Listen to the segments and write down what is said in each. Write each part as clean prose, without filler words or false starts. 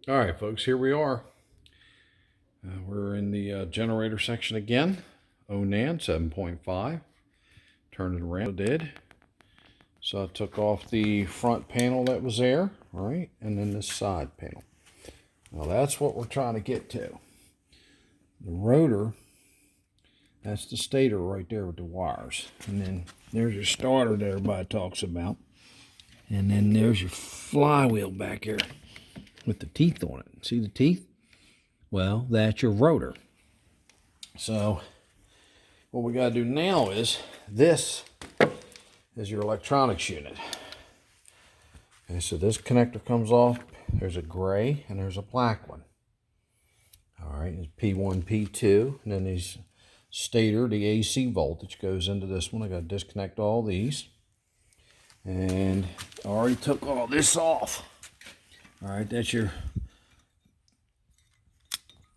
All right, folks, here we are. We're in the generator section again. Onan 7.5. Turn it around. I did. So I took off the front panel that was there, right, and then this side panel. Now that's what we're trying to get to. The rotor, that's the stator right there with the wires. And then there's your starter that everybody talks about. And then there's your flywheel back here with the teeth on it. See the teeth? Well, that's your rotor. So what we got to do now is, this is your electronics unit. Okay, so this connector comes off. There's a gray and there's a black one. All right, it's P1, P2, and then these stator, the AC voltage goes into this one. I got to disconnect all these. And I already took all this off. All right, that's your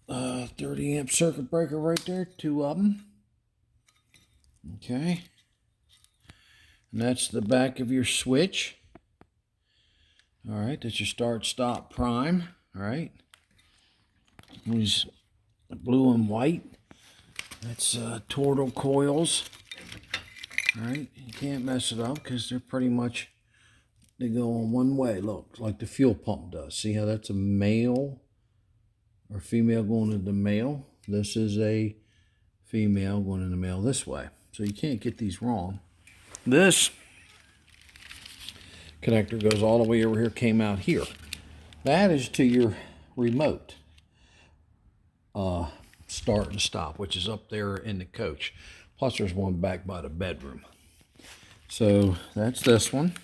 30 amp circuit breaker right there, 2 of them. Okay. And that's the back of your switch. All right, that's your start, stop, prime. All right. These blue and white. That's tortal coils. All right, you can't mess it up because they're pretty much, they go on one way. Look, like the fuel pump does. See how that's a male or female going into the male? This is a female going into the male this way. So you can't get these wrong. This connector goes all the way over here, came out here. That is to your remote start and stop, which is up there in the coach. Plus there's one back by the bedroom. So that's this one.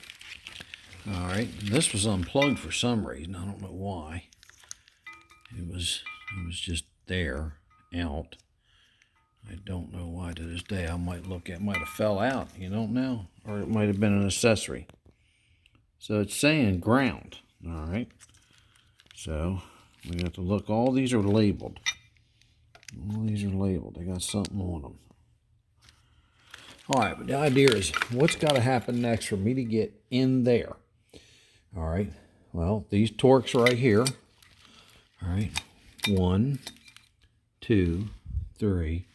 All right, this was unplugged for some reason. I don't know why. It was just there, out. I don't know why to this day. I might look at, might have fell out, you don't know, or it might have been an accessory. So it's saying ground. All right. So we have to look. All these are labeled. All these are labeled. They got something on them. All right, but the idea is, what's got to happen next for me to get in there? All right. Well, these torques right here. All right. 1, 2, 3,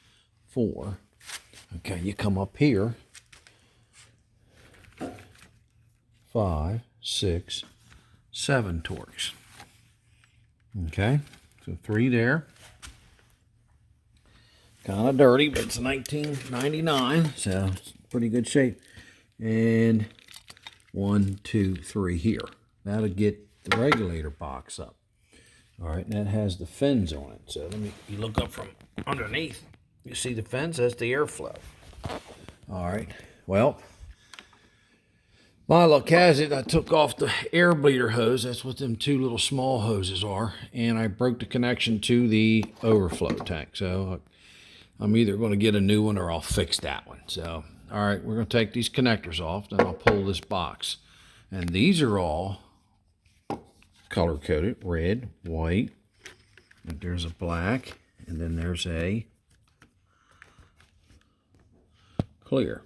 4. Okay, you come up here. 5, 6, 7 torques. Okay, so 3 there. Kind of dirty, but it's 1999, so it's pretty good shape. And 1, 2, 3 here. That'll get the regulator box up. All right, and that has the fins on it. So you look up from underneath. You see the fins? That's the airflow. All right, well, my luck has it, I took off the air bleeder hose. That's what them 2 little small hoses are. And I broke the connection to the overflow tank. So I'm either going to get a new one or I'll fix that one. So, all right, we're going to take these connectors off. Then I'll pull this box. And these are all color-coded, red, white. And there's a black. And then there's a clear.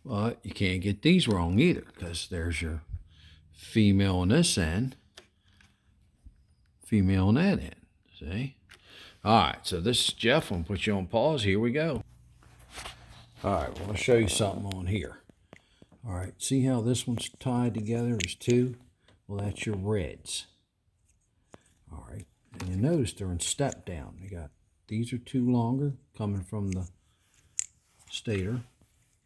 But you can't get these wrong either, because there's your female on this end, female on that end. See? All right, so this is Jeff. I'm going to put you on pause. Here we go. All right, we're going to show you something on here. All right, see how this one's tied together? There's 2. Well, that's your reds. All right, and you notice they're in step down. These are 2 longer coming from the stator.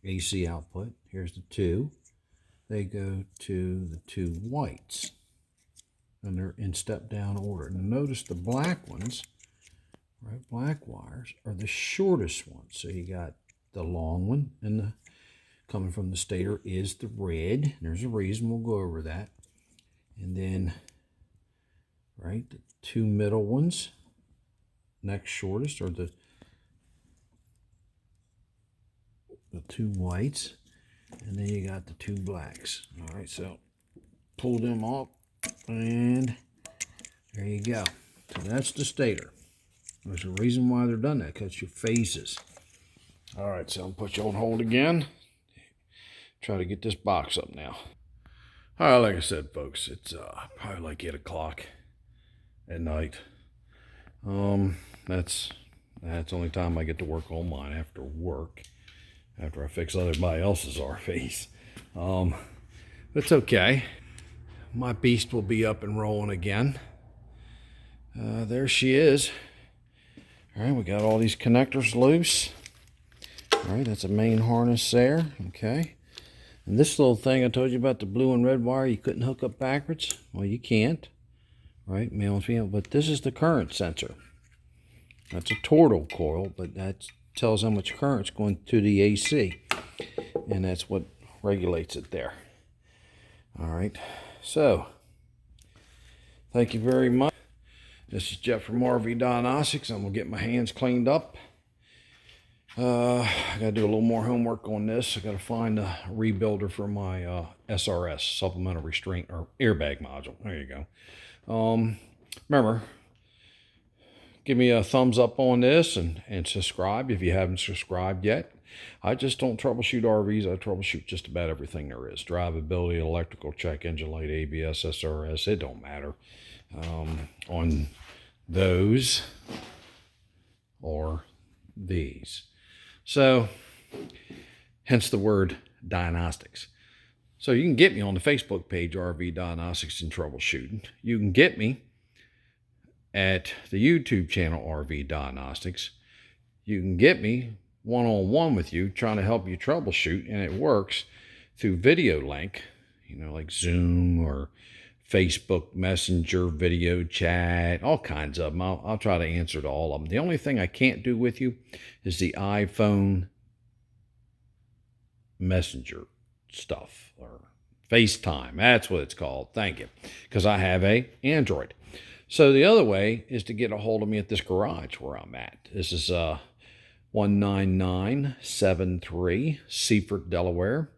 AC output. Here's the 2. They go to the 2 whites. And they're in step down order. And notice the black ones, right? Black wires are the shortest ones. So you got the long one, and the coming from the stator is the red. There's a reason, we'll go over that. And then, right, the 2 middle ones, next shortest, are the 2 whites, and then you got the 2 blacks. All right, so pull them off, and there you go. So that's the stator. There's a reason why they're done that, because your phases. All right, so I'll put you on hold again. Try to get this box up now. All right, like I said, folks, it's probably like 8 o'clock. at night. That's the only time I get to work on mine, after work, after I fix everybody else's RVs. It's okay. My beast will be up and rolling again. There she is. All right, we got all these connectors loose. All right, that's a main harness there. Okay. And this little thing I told you about, the blue and red wire, you couldn't hook up backwards. Well, you can't. Right, male and female. But this is the current sensor. That's a tortal coil, but that tells how much current's going to the AC. And that's what regulates it there. All right. So, thank you very much. This is Jeff from RV Diagnostics. I'm going to get my hands cleaned up. I got to do a little more homework on this. I got to find a rebuilder for my SRS, supplemental restraint or airbag module. There you go. Remember, give me a thumbs up on this and subscribe if you haven't subscribed yet. I just don't troubleshoot RVs. I troubleshoot just about everything there is. Drivability, electrical, check engine light, ABS, SRS, it don't matter. On those or these. So, hence the word diagnostics. So you can get me on the Facebook page, RV Diagnostics and Troubleshooting. You can get me at the YouTube channel, RV Diagnostics. You can get me one-on-one with you, trying to help you troubleshoot, and it works through video link, like Zoom or Facebook Messenger, video chat, all kinds of them. I'll try to answer to all of them. The only thing I can't do with you is the iPhone Messenger stuff, or FaceTime. That's what it's called. Thank you. Because I have a Android. So the other way is to get a hold of me at this garage where I'm at. This is 19973 Seaford, Delaware.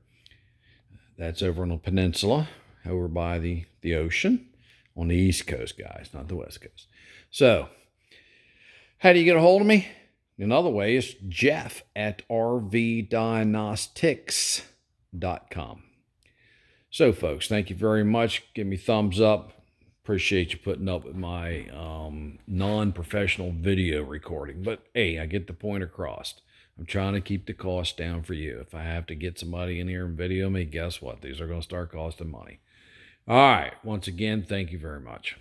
That's over on the peninsula, over by the ocean, on the East Coast, guys, not the West Coast. So, how do you get a hold of me? Another way is Jeff at rvdiagnostics.com. So, folks, thank you very much. Give me thumbs up. Appreciate you putting up with my non-professional video recording. But, hey, I get the point across. I'm trying to keep the cost down for you. If I have to get somebody in here and video me, guess what? These are going to start costing money. All right. Once again, thank you very much.